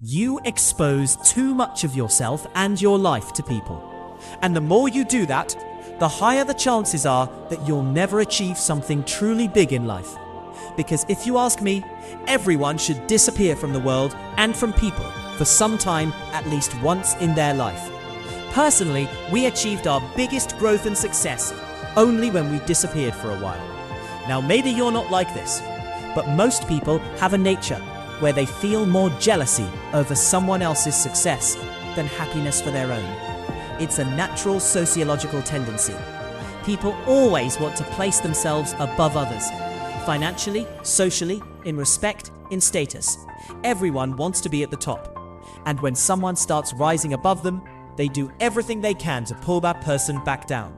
You expose too much of yourself and your life to people. And the more you do that, the higher the chances are that you'll never achieve something truly big in life. Because if you ask me, everyone should disappear from the world and from people for some time, at least once in their life. Personally, we achieved our biggest growth and success only when we disappeared for a while. Now maybe you're not like this, but most people have a nature where they feel more jealousy over someone else's success than happiness for their own. It's a natural sociological tendency. People always want to place themselves above others. Financially, socially, in respect, in status. Everyone wants to be at the top. And when someone starts rising above them, they do everything they can to pull that person back down.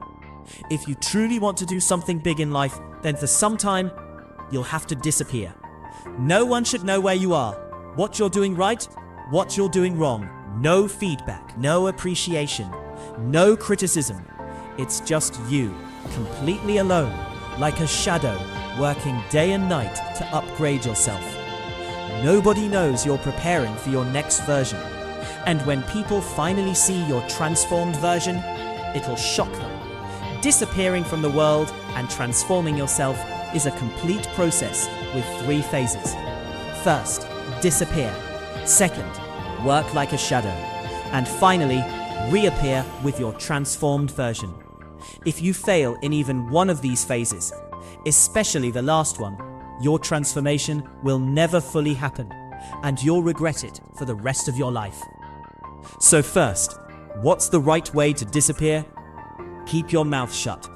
If you truly want to do something big in life, then for some time, you'll have to disappear. No one should know where you are, what you're doing right, what you're doing wrong. No feedback, no appreciation, no criticism. It's just you, completely alone, like a shadow, working day and night to upgrade yourself. Nobody knows you're preparing for your next version. And when people finally see your transformed version, it'll shock them. Disappearing from the world and transforming yourself is a complete process with 3 phases. First, disappear. Second, work like a shadow. And finally, reappear with your transformed version. If you fail in even one of these phases, especially the last one, your transformation will never fully happen, and you'll regret it for the rest of your life. So first, what's the right way to disappear? Keep your mouth shut.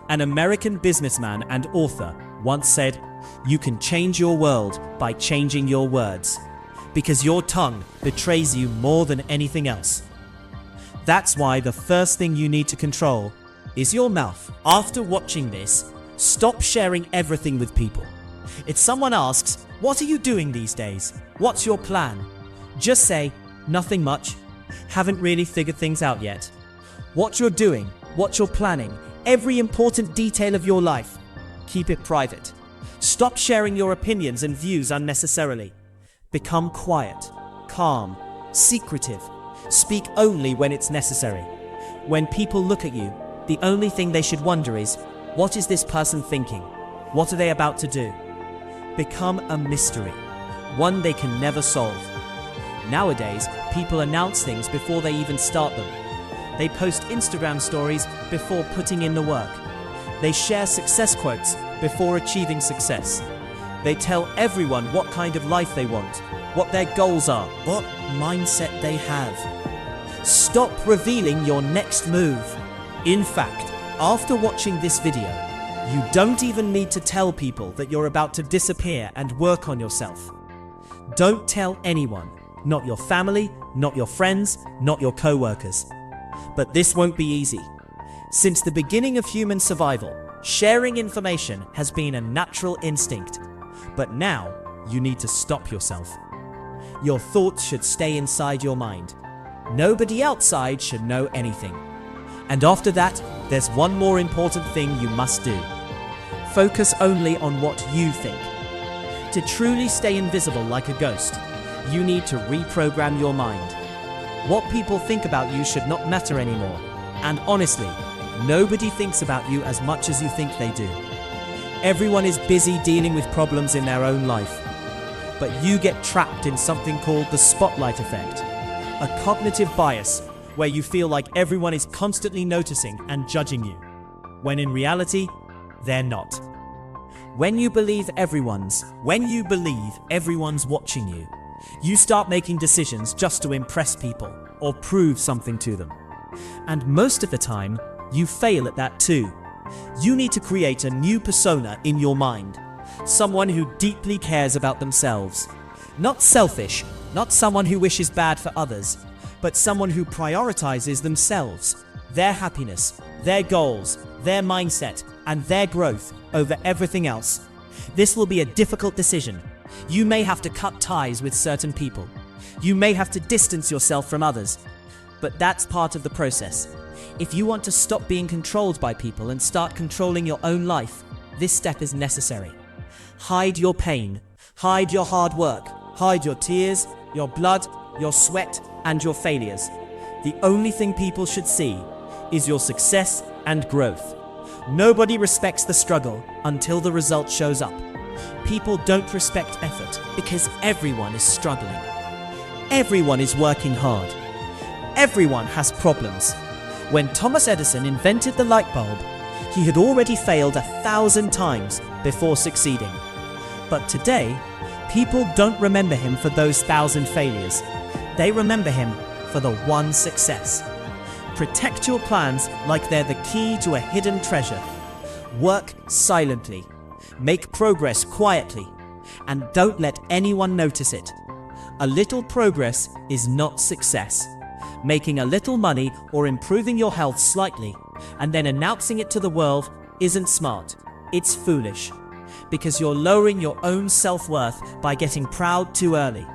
An American businessman and author once said, "You can change your world by changing your words, because your tongue betrays you more than anything else." That's why the first thing you need to control is your mouth. After watching this, stop sharing everything with people. If someone asks, "What are you doing these days? What's your plan?" Just say, "Nothing much. Haven't really figured things out yet." What you're doing, what you're planning, every important detail of your life, keep it private. Stop sharing your opinions and views unnecessarily. Become quiet, calm, secretive. Speak only when it's necessary. When people look at you, the only thing they should wonder is, what is this person thinking? What are they about to do? Become a mystery, one they can never solve. Nowadays, people announce things before they even start them. They post Instagram stories before putting in the work. They share success quotes before achieving success. They tell everyone what kind of life they want, what their goals are, what mindset they have. Stop revealing your next move. In fact, after watching this video, you don't even need to tell people that you're about to disappear and work on yourself. Don't tell anyone, not your family, not your friends, not your co-workers. But this won't be easy. Since the beginning of human survival, sharing information has been a natural instinct. But now, you need to stop yourself. Your thoughts should stay inside your mind. Nobody outside should know anything. And after that, there's one more important thing you must do. Focus only on what you think. To truly stay invisible like a ghost, you need to reprogram your mind. What people think about you should not matter anymore. And honestly, nobody thinks about you as much as you think they do. Everyone is busy dealing with problems in their own life. But you get trapped in something called the spotlight effect, a cognitive bias where you feel like everyone is constantly noticing and judging you, when in reality, they're not. When you believe everyone's watching you, you start making decisions just to impress people or prove something to them. And most of the time, you fail at that too. You need to create a new persona in your mind, someone who deeply cares about themselves. Not selfish, not someone who wishes bad for others, but someone who prioritizes themselves, their happiness, their goals, their mindset, and their growth over everything else. This will be a difficult decision. You may have to cut ties with certain people. You may have to distance yourself from others. But that's part of the process. If you want to stop being controlled by people and start controlling your own life, this step is necessary. Hide your pain, hide your hard work, hide your tears, your blood, your sweat, and your failures. The only thing people should see is your success and growth. Nobody respects the struggle until the result shows up. People don't respect effort because everyone is struggling. Everyone is working hard. Everyone has problems. When Thomas Edison invented the light bulb, he had already failed 1,000 times before succeeding. But today, people don't remember him for those 1,000 failures. They remember him for the one success. Protect your plans like they're the key to a hidden treasure. Work silently. Make progress quietly. And don't let anyone notice it. A little progress is not success. Making a little money or improving your health slightly and then announcing it to the world isn't smart. It's foolish. Because you're lowering your own self-worth by getting proud too early.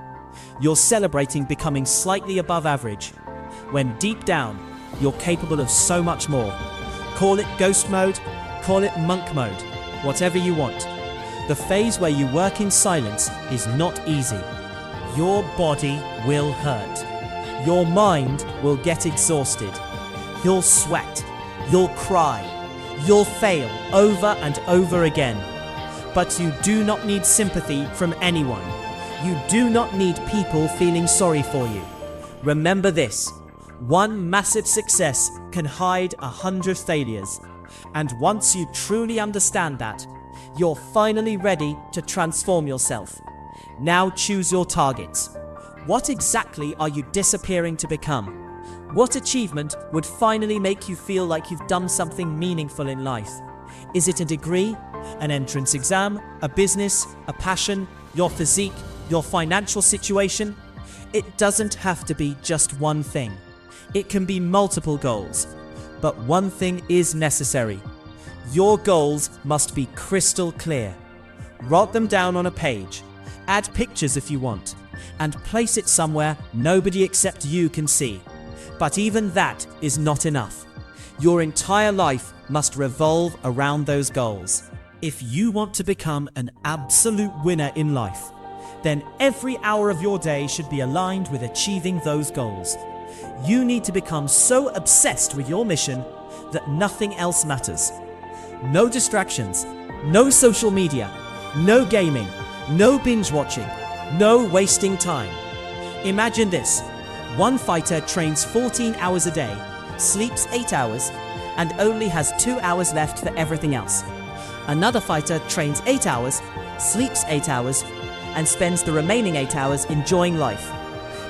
You're celebrating becoming slightly above average, when deep down, you're capable of so much more. Call it ghost mode, call it monk mode, whatever you want. The phase where you work in silence is not easy. Your body will hurt. Your mind will get exhausted. You'll sweat. You'll cry. You'll fail over and over again. But you do not need sympathy from anyone. You do not need people feeling sorry for you. Remember this. One massive success can hide 100 failures. And once you truly understand that, you're finally ready to transform yourself. Now choose your targets. What exactly are you disappearing to become? What achievement would finally make you feel like you've done something meaningful in life? Is it a degree, an entrance exam, a business, a passion, your physique, your financial situation? It doesn't have to be just one thing. It can be multiple goals. But one thing is necessary. Your goals must be crystal clear. Write them down on a page. Add pictures if you want. And place it somewhere nobody except you can see. But even that is not enough. Your entire life must revolve around those goals. If you want to become an absolute winner in life, then every hour of your day should be aligned with achieving those goals. You need to become so obsessed with your mission that nothing else matters. No distractions, no social media, no gaming, no binge watching, no wasting time. Imagine this. One fighter trains 14 hours a day, sleeps 8 hours, and only has 2 hours left for everything else. Another fighter trains 8 hours, sleeps 8 hours, and spends the remaining 8 hours enjoying life.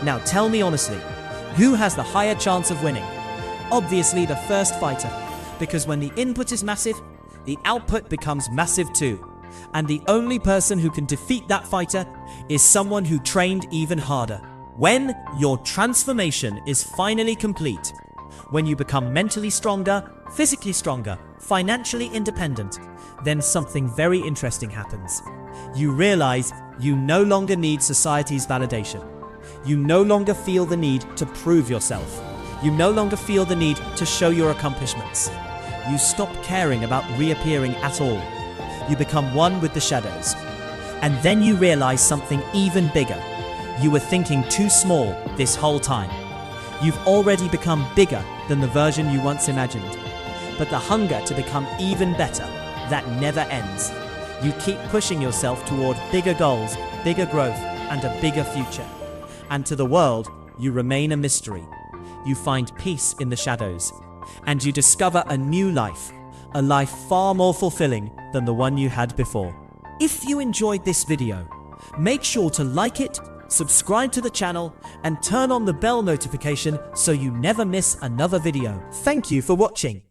Now tell me honestly, who has the higher chance of winning? Obviously the first fighter, because when the input is massive, the output becomes massive too. And the only person who can defeat that fighter is someone who trained even harder. When your transformation is finally complete, when you become mentally stronger, physically stronger, financially independent, then something very interesting happens. You realize you no longer need society's validation. You no longer feel the need to prove yourself. You no longer feel the need to show your accomplishments. You stop caring about reappearing at all. You become one with the shadows. And then you realize something even bigger. You were thinking too small this whole time. You've already become bigger than the version you once imagined. But the hunger to become even better, that never ends. You keep pushing yourself toward bigger goals, bigger growth, and a bigger future. And to the world, you remain a mystery. You find peace in the shadows. And you discover a new life, a life far more fulfilling than the one you had before. If you enjoyed this video, make sure to like it, subscribe to the channel, and turn on the bell notification so you never miss another video. Thank you for watching.